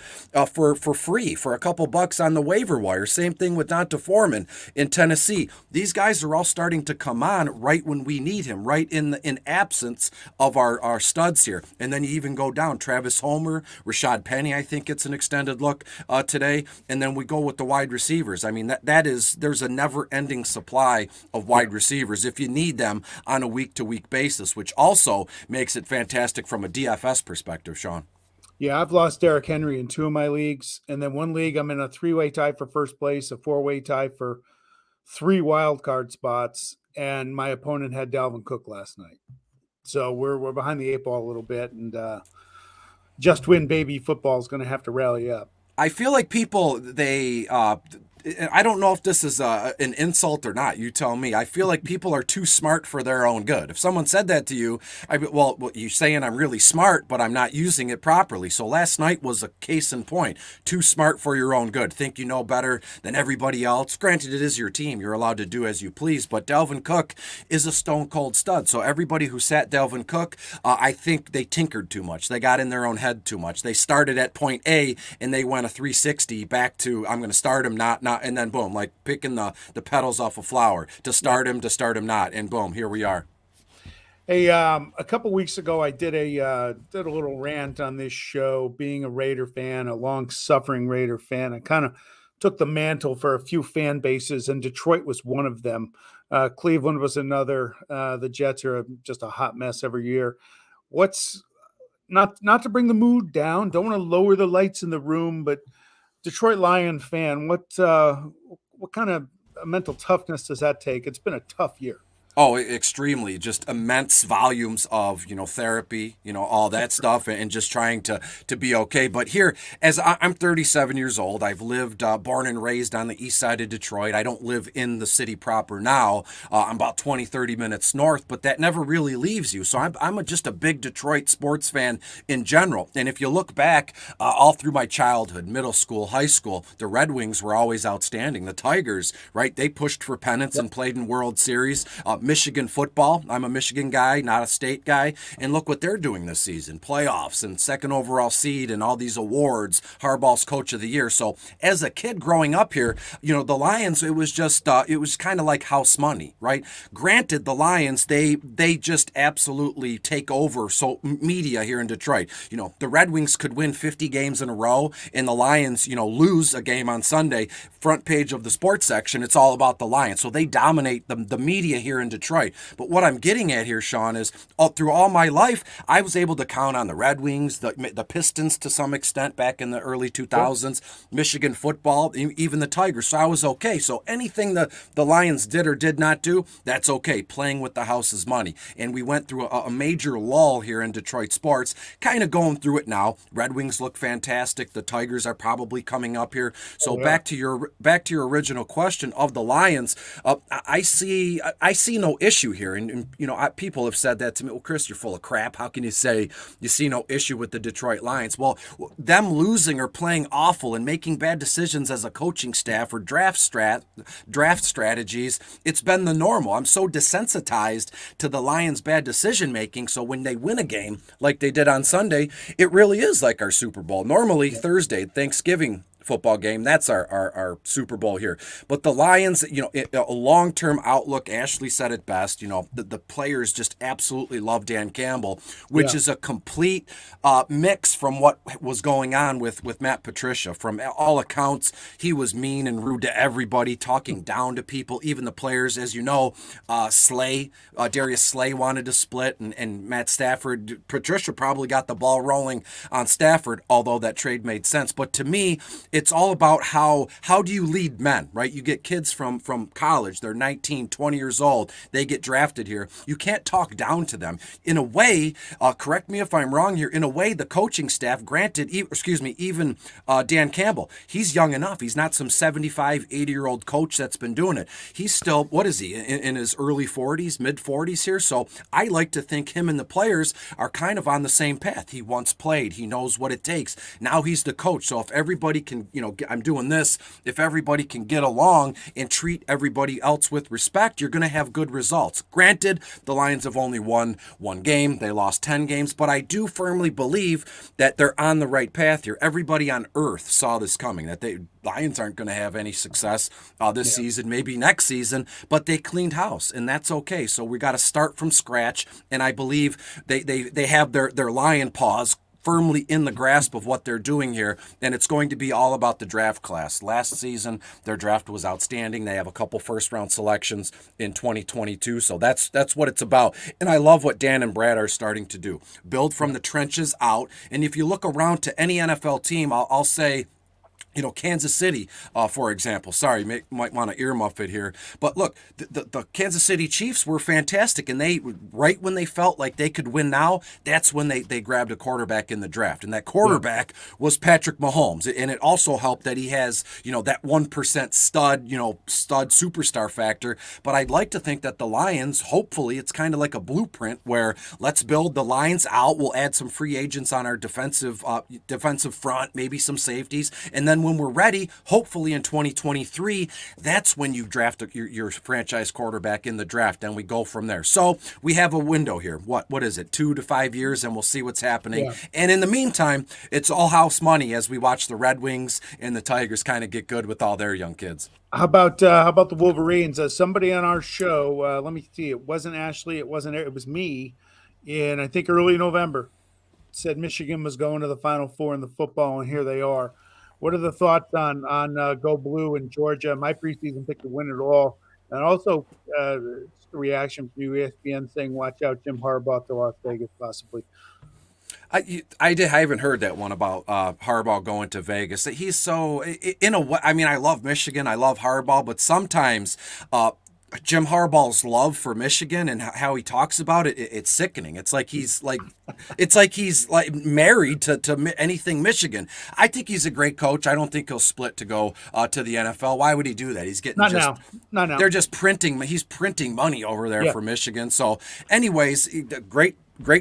for free for a couple bucks on the waiver wire. Same thing with Donta Foreman in Tennessee. These guys are all starting to come on right when we need him, right in absence of our studs here. And then you even go down Travis Homer, Rashad Penny, I think it's an extended look today, and then we go with the wide receivers. I mean, there's a never-ending supply of wide receivers if you need them on a week-to-week basis, which also makes it fantastic from a DFS perspective, Sean. Yeah, I've lost Derrick Henry in 2 of my leagues, and then one league I'm in a 3-way tie for first place, a 4-way tie for 3 wild card spots, and my opponent had Dalvin Cook last night. So we're behind the 8 ball a little bit, and just win baby football is going to have to rally up. I feel like people, I don't know if this is an insult or not. You tell me. I feel like people are too smart for their own good. If someone said that to you, well, you're saying I'm really smart, but I'm not using it properly. So last night was a case in point. Too smart for your own good. Think you know better than everybody else. Granted, it is your team. You're allowed to do as you please. But Dalvin Cook is a stone cold stud. So everybody who sat Dalvin Cook, I think they tinkered too much. They got in their own head too much. They started at point A and they went a 360 back to I'm going to start him, not. And then boom, like picking the petals off a flower, to start him not, and boom, here we are. Hey, a couple weeks ago, I did a little rant on this show. Being a Raider fan, a long-suffering Raider fan, I kind of took the mantle for a few fan bases, and Detroit was one of them. Cleveland was another. The Jets are just a hot mess every year. What's not to bring the mood down? Don't want to lower the lights in the room, but Detroit Lion fan, what kind of mental toughness does that take? It's been a tough year. Oh, extremely. Just immense volumes of, therapy, all that stuff, and just trying to be okay. But here, as I'm 37 years old, I've lived, born and raised on the east side of Detroit. I don't live in the city proper now. I'm about 20, 30 minutes north, but that never really leaves you. So I'm just a big Detroit sports fan in general. And if you look back all through my childhood, middle school, high school, the Red Wings were always outstanding. The Tigers, right? They pushed for pennants and played in World Series. Michigan football. I'm a Michigan guy, not a state guy. And look what they're doing this season. Playoffs and second overall seed and all these awards. Harbaugh's coach of the year. So as a kid growing up here, the Lions, it was just, it was kind of like house money, right? Granted, the Lions, they just absolutely take over media here in Detroit. The Red Wings could win 50 games in a row and the Lions, lose a game on Sunday. Front page of the sports section, it's all about the Lions. So they dominate the media here in Detroit. But what I'm getting at here, Sean, is through all my life, I was able to count on the Red Wings, the Pistons to some extent back in the early 2000s, Michigan football, even the Tigers. So I was okay. So anything the Lions did or did not do, that's okay. Playing with the house's money. And we went through a major lull here in Detroit sports, kind of going through it now. Red Wings look fantastic. The Tigers are probably coming up here. So back to your original question of the Lions, I see no issue here. And people have said that to me. Well, Chris, you're full of crap. How can you say you see no issue with the Detroit Lions? Well, them losing or playing awful and making bad decisions as a coaching staff or draft strategies, it's been the normal. I'm so desensitized to the Lions' bad decision making. So when they win a game like they did on Sunday, it really is like our Super Bowl. Normally Thursday, Thanksgiving football game, that's our Super Bowl here. But the Lions, a long-term outlook, Ashley said it best, the players just absolutely love Dan Campbell, which is a complete mix from what was going on with Matt Patricia. From all accounts, he was mean and rude to everybody, talking down to people, even the players. As you know, Darius Slay wanted to split, and Matt Stafford, Patricia probably got the ball rolling on Stafford, although that trade made sense. But to me, it's all about how do you lead men, right? You get kids from college, they're 19, 20 years old, they get drafted here. You can't talk down to them. In a way, correct me if I'm wrong here, in a way, the coaching staff, granted, even Dan Campbell, he's young enough. He's not some 75, 80-year-old coach that's been doing it. He's still, what is he, in his early 40s, mid 40s here? So I like to think him and the players are kind of on the same path. He once played. He knows what it takes. Now he's the coach. So if everybody can, I'm doing this, if everybody can get along and treat everybody else with respect, you're going to have good results. Granted, the Lions have only won one game. They lost 10 games, but I do firmly believe that they're on the right path here. Everybody on earth saw this coming, that Lions aren't going to have any success this season, maybe next season, but they cleaned house, and that's okay. So we got to start from scratch, and I believe they have their lion paws firmly in the grasp of what they're doing here, and it's going to be all about the draft class. Last season, their draft was outstanding. They have a couple first-round selections in 2022, so that's what it's about. And I love what Dan and Brad are starting to do. Build from the trenches out, and if you look around to any NFL team, I'll say, Kansas City, for example. Sorry, might want to earmuff it here. But look, the Kansas City Chiefs were fantastic, and they, right when they felt like they could win now, that's when they grabbed a quarterback in the draft. And that quarterback was Patrick Mahomes. And it also helped that he has, that 1% stud superstar factor. But I'd like to think that the Lions, hopefully, it's kind of like a blueprint where let's build the Lions out. We'll add some free agents on our defensive front, maybe some safeties, and then when we're ready, hopefully in 2023, that's when you draft your franchise quarterback in the draft, and we go from there. So we have a window here. What is it, 2 to 5 years, and we'll see what's happening. Yeah. And in the meantime, it's all house money as we watch the Red Wings and the Tigers kind of get good with all their young kids. How about the Wolverines? Somebody on our show, let me see, it wasn't Ashley, it was me, in I think early November, said Michigan was going to the Final Four in the football, and here they are. What are the thoughts on Go Blue in Georgia? My preseason pick to win it all. And also just a reaction from ESPN saying, watch out, Jim Harbaugh to Las Vegas possibly. I haven't heard that one about Harbaugh going to Vegas. He's so, in a way, I mean, I love Michigan. I love Harbaugh, but sometimes Jim Harbaugh's love for Michigan and how he talks about it, it's sickening. It's like he's married to anything Michigan. I think he's a great coach. I don't think he'll split to go to the NFL. Why would he do that? He's getting not now. They're just printing. He's printing money over there for Michigan. So, anyways, great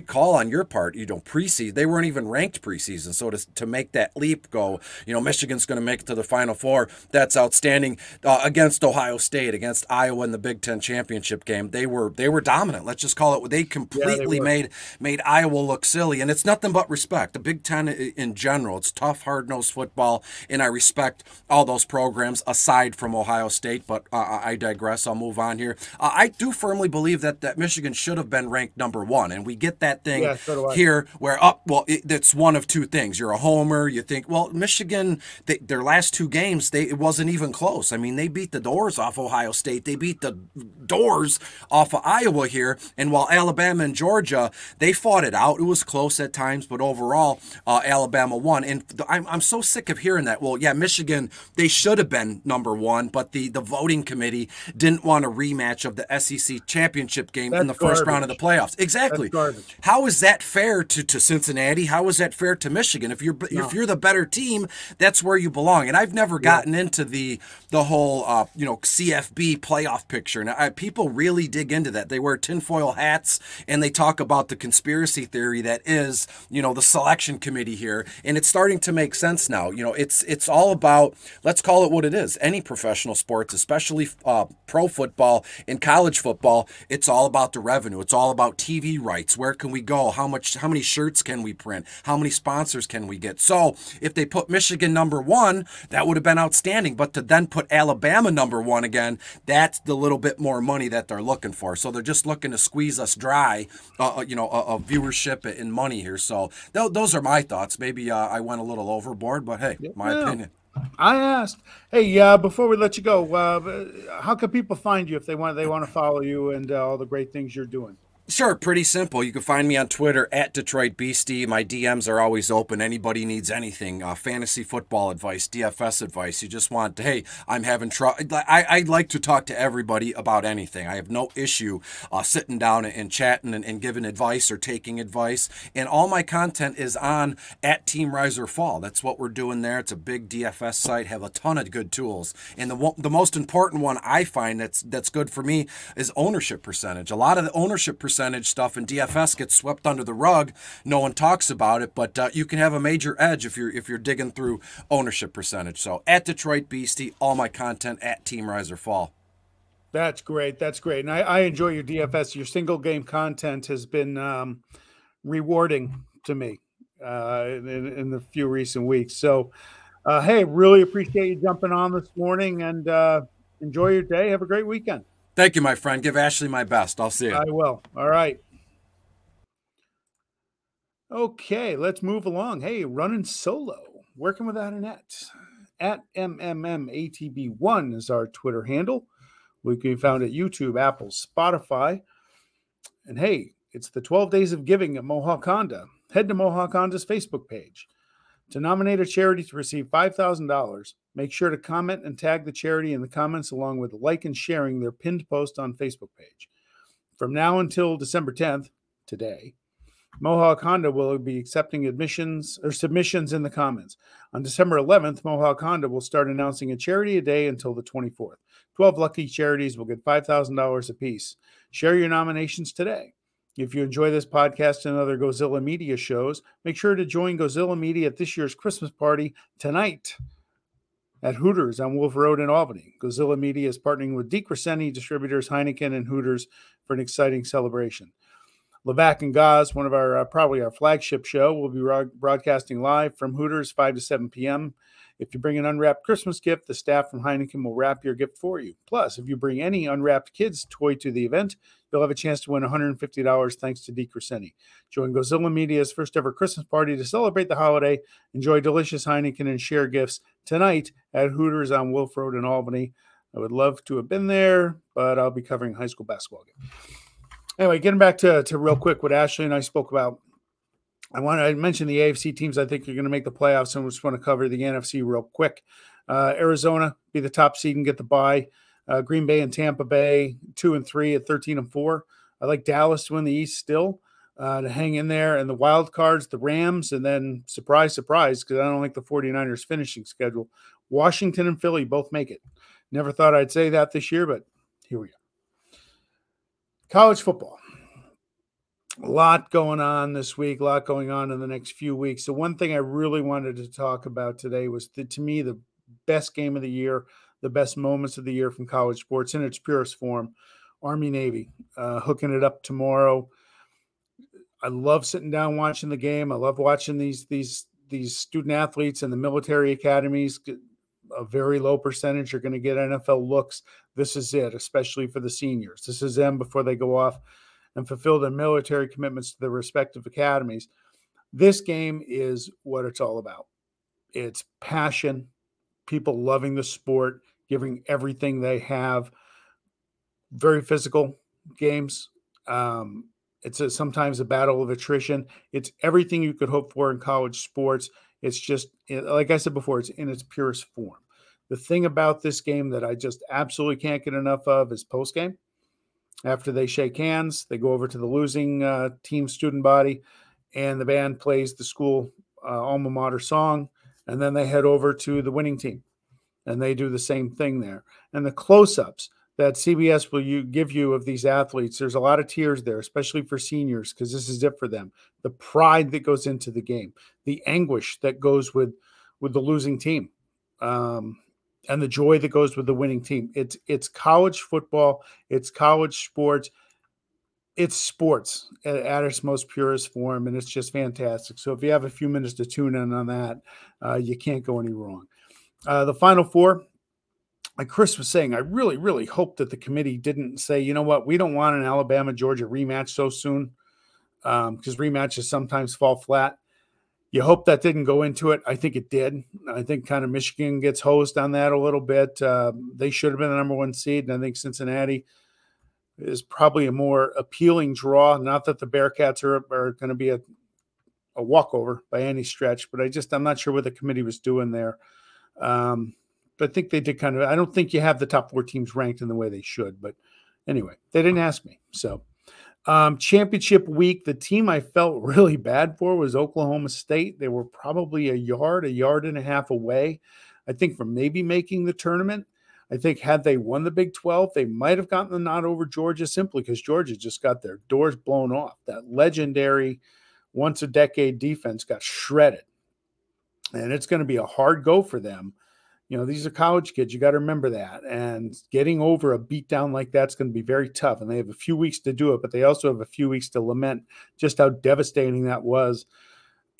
call on your part. Preseason, they weren't even ranked preseason. So to make that leap, go, Michigan's going to make it to the Final Four. That's outstanding. Against Ohio State, against Iowa in the Big Ten championship game, they were dominant. Let's just call it. They completely made Iowa look silly, and it's nothing but respect. The Big Ten in general, it's tough, hard-nosed football, and I respect all those programs aside from Ohio State. But I digress. I'll move on here. I do firmly believe that Michigan should have been ranked number 1, and we get that thing here where it's one of two things. You're a homer. You think, well, Michigan, their last 2 games, it wasn't even close. I mean, they beat the doors off Ohio State. They beat the doors off of Iowa here. And while Alabama and Georgia, they fought it out. It was close at times, but overall, Alabama won. And I'm so sick of hearing that. Well, yeah, Michigan, they should have been number 1, but the voting committee didn't want a rematch of the SEC championship game in the first round of the playoffs. Exactly. How is that fair to Cincinnati? How is that fair to Michigan? If you're the better team, that's where you belong. And I've never gotten into the whole CFB playoff picture. Now, people really dig into that. They wear tinfoil hats and they talk about the conspiracy theory that is the selection committee here. And it's starting to make sense now. It's all about, let's call it what it is. Any professional sports, especially pro football and college football, it's all about the revenue. It's all about TV rights. Where can we go? How many shirts can we print? How many sponsors can we get? So if they put Michigan number 1, that would have been outstanding. But to then put Alabama number 1 again, that's the little bit more money that they're looking for. So they're just looking to squeeze us dry, of viewership and money here. So those are my thoughts. Maybe I went a little overboard, but hey, my opinion. I asked. Hey, before we let you go, how can people find you if they want to follow you and all the great things you're doing? Sure, pretty simple. You can find me on Twitter at Detroit Beastie. My DMs are always open. Anybody needs anything, fantasy football advice, DFS advice. You just want, hey, I'm having trouble. I like to talk to everybody about anything. I have no issue sitting down and chatting and giving advice or taking advice. And all my content is on at Team Rise or Fall. That's what we're doing there. It's a big DFS site. Have a ton of good tools. And the most important one I find that's good for me is ownership percentage. A lot of the ownership percentage stuff in DFS gets swept under the rug. No one talks about it, but you can have a major edge if you're digging through ownership percentage. So at Detroit Beastie, all my content at Team Rise or Fall. That's great. That's great. And I enjoy your DFS. Your single game content has been rewarding to me in the few recent weeks. So, hey, really appreciate you jumping on this morning, and enjoy your day. Have a great weekend. Thank you, my friend. Give Ashley my best. I'll see you. I will. All right. Okay, let's move along. Hey, running solo, working without a net. At MMMATB1 is our Twitter handle. We can be found at YouTube, Apple, Spotify. And hey, it's the 12 Days of Giving at Mohawk Honda. Head to Mohawk Honda's Facebook page. To nominate a charity to receive $5,000, make sure to comment and tag the charity in the comments along with like and sharing their pinned post on Facebook page. From now until December 10th, today, Mohawk Honda will be accepting admissions or submissions in the comments. On December 11th, Mohawk Honda will start announcing a charity a day until the 24th. 12 lucky charities will get $5,000 apiece. Share your nominations today. If you enjoy this podcast and other Gozilla Media shows, make sure to join Gozilla Media at this year's Christmas party tonight at Hooters on Wolf Road in Albany. Gozilla Media is partnering with DiCrescenti Distributors, Heineken, and Hooters for an exciting celebration. Levac and Gaz, one of our probably our flagship show, will be broadcasting live from Hooters 5 to 7 p.m. If you bring an unwrapped Christmas gift, the staff from Heineken will wrap your gift for you. Plus, if you bring any unwrapped kids' toy to the event, you'll have a chance to win $150 thanks to DiCrescenti. Join Gozilla Media's first ever Christmas party to celebrate the holiday. Enjoy delicious Heineken and share gifts tonight at Hooters on Wolf Road in Albany. I would love to have been there, but I'll be covering high school basketball game. Anyway, getting back to real quick what Ashley and I spoke about. I mention the AFC teams I think are going to make the playoffs, and we just want to cover the NFC real quick. Arizona be the top seed and get the bye. Green Bay and Tampa Bay 2-3 at 13-4. I like Dallas to win the East still, to hang in there. And the wild cards, the Rams, and then surprise, surprise, because I don't like the 49ers finishing schedule. Washington and Philly both make it. Never thought I'd say that this year, but here we go. College football. A lot going on this week, a lot going on in the next few weeks. The one thing I really wanted to talk about today was, to me, the best game of the year, the best moments of the year from college sports in its purest form, Army-Navy, hooking it up tomorrow. I love sitting down watching the game. I love watching these student athletes in the military academies. A very low percentage are going to get NFL looks. This is it, especially for the seniors. This is them before they go off and fulfill their military commitments to their respective academies. This game is what it's all about. It's passion, people loving the sport, giving everything they have. Very physical games. It's sometimes a battle of attrition. It's everything you could hope for in college sports. It's just, like I said before, it's in its purest form. The thing about this game that I just absolutely can't get enough of is postgame. After they shake hands, they go over to the losing team student body, and the band plays the school alma mater song, and then they head over to the winning team, and they do the same thing there. And the close-ups that CBS will give you of these athletes, there's a lot of tears there, especially for seniors, because this is it for them. The pride that goes into the game, the anguish that goes with the losing team, and the joy that goes with the winning team. It's college football. It's college sports. It's sports at its most purest form, and it's just fantastic. So if you have a few minutes to tune in on that, you can't go any wrong. The Final Four, like Chris was saying, I really, really hope that the committee didn't say, you know what, we don't want an Alabama-Georgia rematch so soon, because rematches sometimes fall flat. You hope that didn't go into it. I think it did. I think kind of Michigan gets hosed on that a little bit. They should have been the number one seed, and I think Cincinnati is probably a more appealing draw. Not that the Bearcats are going to be a walkover by any stretch, but I'm not sure what the committee was doing there. But I think they did kind of, I don't think you have the top 4 teams ranked in the way they should, but anyway, they didn't ask me. So championship week, the team I felt really bad for was Oklahoma State. They were probably a yard and a half away, I think, from maybe making the tournament. I think had they won the Big 12, they might have gotten the nod over Georgia simply because Georgia just got their doors blown off. That legendary once-a-decade defense got shredded. And it's going to be a hard go for them. You know, these are college kids. You got to remember that. And getting over a beatdown like that's going to be very tough. And they have a few weeks to do it, but they also have a few weeks to lament just how devastating that was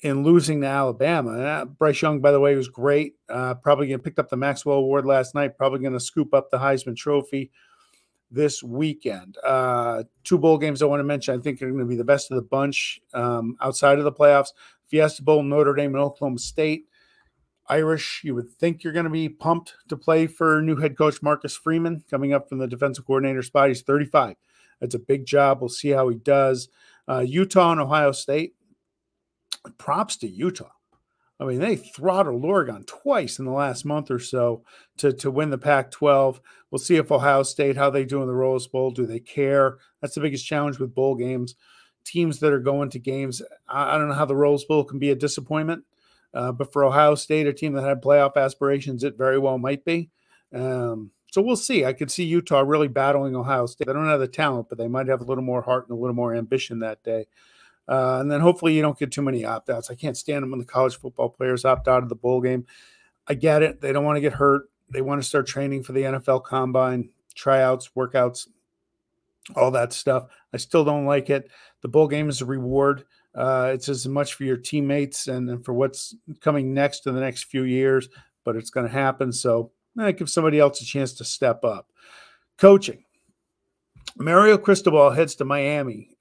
in losing to Alabama. Bryce Young, by the way, was great. Probably going to pick up the Maxwell Award last night. Probably going to scoop up the Heisman Trophy this weekend. 2 bowl games I want to mention. I think are going to be the best of the bunch outside of the playoffs. Fiesta Bowl, Notre Dame, and Oklahoma State. Irish, you would think you're going to be pumped to play for new head coach Marcus Freeman coming up from the defensive coordinator spot. He's 35. That's a big job. We'll see how he does. Utah and Ohio State. Props to Utah. I mean, they throttled Oregon twice in the last month or so to win the Pac-12. We'll see if Ohio State, how they do in the Rose Bowl. Do they care? That's the biggest challenge with bowl games. Teams that are going to games, I don't know how the Rose Bowl can be a disappointment. But for Ohio State, a team that had playoff aspirations, it very well might be. So we'll see. I could see Utah really battling Ohio State. They don't have the talent, but they might have a little more heart and a little more ambition that day. And then hopefully you don't get too many opt-outs. I can't stand them when the college football players opt out of the bowl game. I get it. They don't want to get hurt. They want to start training for the NFL Combine, tryouts, workouts, all that stuff. I still don't like it. The bowl game is a reward. It's as much for your teammates and for what's coming next in the next few years, but it's going to happen. So give somebody else a chance to step up. Coaching. Mario Cristobal heads to Miami.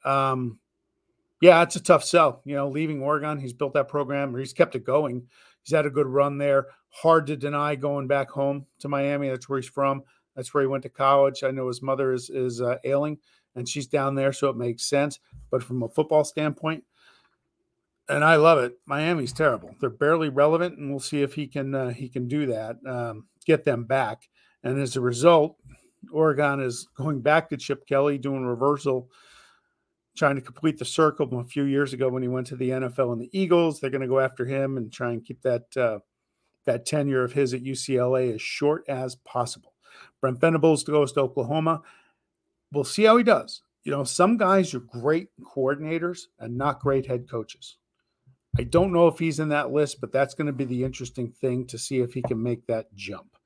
Yeah, it's a tough sell. You know, leaving Oregon, he's built that program, or he's kept it going. He's had a good run there. Hard to deny going back home to Miami. That's where he's from. That's where he went to college. I know his mother is ailing, and she's down there, so it makes sense. But from a football standpoint, and I love it, Miami's terrible. They're barely relevant, and we'll see if he can do that, get them back. And as a result, Oregon is going back to Chip Kelly, doing reversal, trying to complete the circle from a few years ago when he went to the NFL and the Eagles. They're going to go after him and try and keep that tenure of his at UCLA as short as possible. Brent Venables goes to Oklahoma. We'll see how he does. You know, some guys are great coordinators and not great head coaches. I don't know if he's in that list, but that's going to be the interesting thing to see if he can make that jump.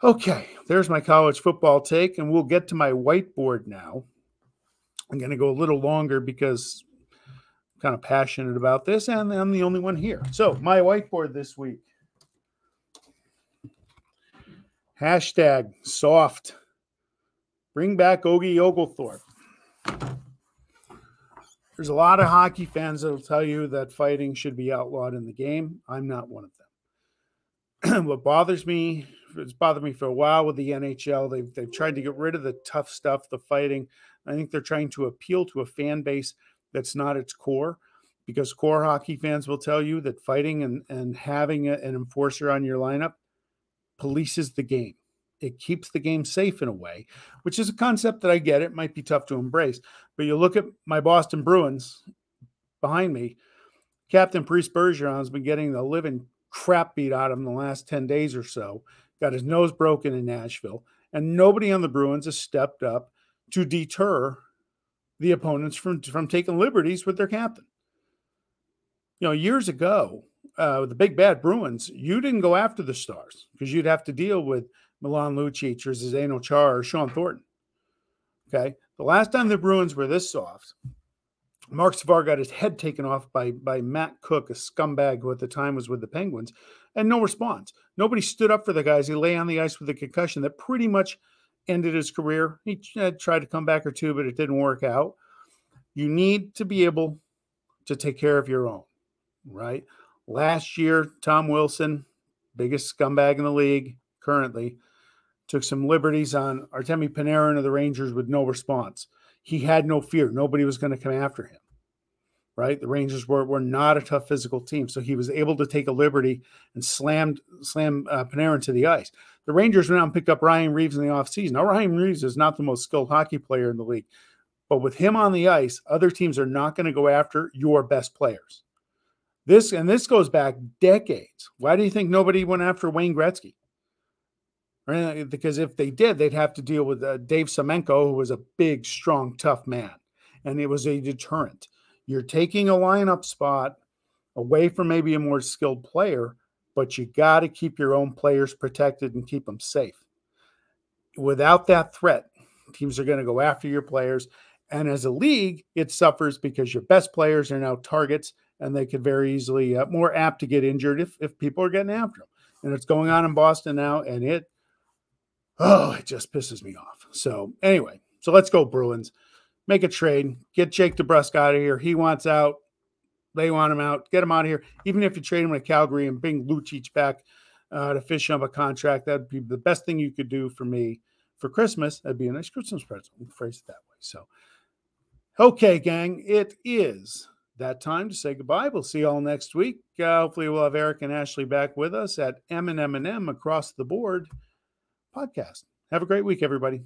Okay, there's my college football take, and we'll get to my whiteboard now. I'm going to go a little longer because I'm kind of passionate about this, and I'm the only one here. So my whiteboard this week. Hashtag soft. Bring back Ogie Oglethorpe. There's a lot of hockey fans that will tell you that fighting should be outlawed in the game. I'm not one of them. What bothers me, it's bothered me for a while with the NHL. They've tried to get rid of the tough stuff, the fighting. I think they're trying to appeal to a fan base that's not its core, because core hockey fans will tell you that fighting and having an enforcer on your lineup polices the game. It keeps the game safe in a way, which is a concept that I get. It might be tough to embrace, but you look at my Boston Bruins behind me. Captain Priest Bergeron's been getting the living crap beat out of him the last 10 days or so. Got his nose broken in Nashville, and nobody on the Bruins has stepped up to deter the opponents from taking liberties with their captain. You know, years ago, the big bad Bruins, you didn't go after the stars because you'd have to deal with Milan Lucic or Zdeno Chara or Sean Thornton. Okay. The last time the Bruins were this soft, Mark Savard got his head taken off by Matt Cook, a scumbag who at the time was with the Penguins, and no response. Nobody stood up for the guys. He lay on the ice with a concussion that pretty much ended his career. He tried to come back or two, but it didn't work out. You need to be able to take care of your own, right? Last year, Tom Wilson, biggest scumbag in the league currently, took some liberties on Artemi Panarin of the Rangers with no response. He had no fear. Nobody was going to come after him, right? The Rangers were not a tough physical team, so he was able to take a liberty and slam Panarin to the ice. The Rangers went out and picked up Ryan Reeves in the offseason. Now, Ryan Reeves is not the most skilled hockey player in the league, but with him on the ice, other teams are not going to go after your best players. This goes back decades. Why do you think nobody went after Wayne Gretzky? Right? Because if they did, they'd have to deal with Dave Semenko, who was a big, strong, tough man. And it was a deterrent. You're taking a lineup spot away from maybe a more skilled player, but you got to keep your own players protected and keep them safe. Without that threat, teams are going to go after your players. And as a league, it suffers because your best players are now targets, and they could very easily more apt to get injured if people are getting after them. And it's going on in Boston now, and it just pisses me off. So anyway, so let's go Bruins. Make a trade. Get Jake DeBrusk out of here. He wants out. They want him out. Get him out of here. Even if you trade him to Calgary and bring Lucic back to fish up a contract, that'd be the best thing you could do for me for Christmas. That'd be a nice Christmas present. We'll phrase it that way. So, okay, gang, it is that time to say goodbye. We'll see you all next week. Hopefully we'll have Eric and Ashley back with us at M&M Across the Board podcast. Have a great week, everybody.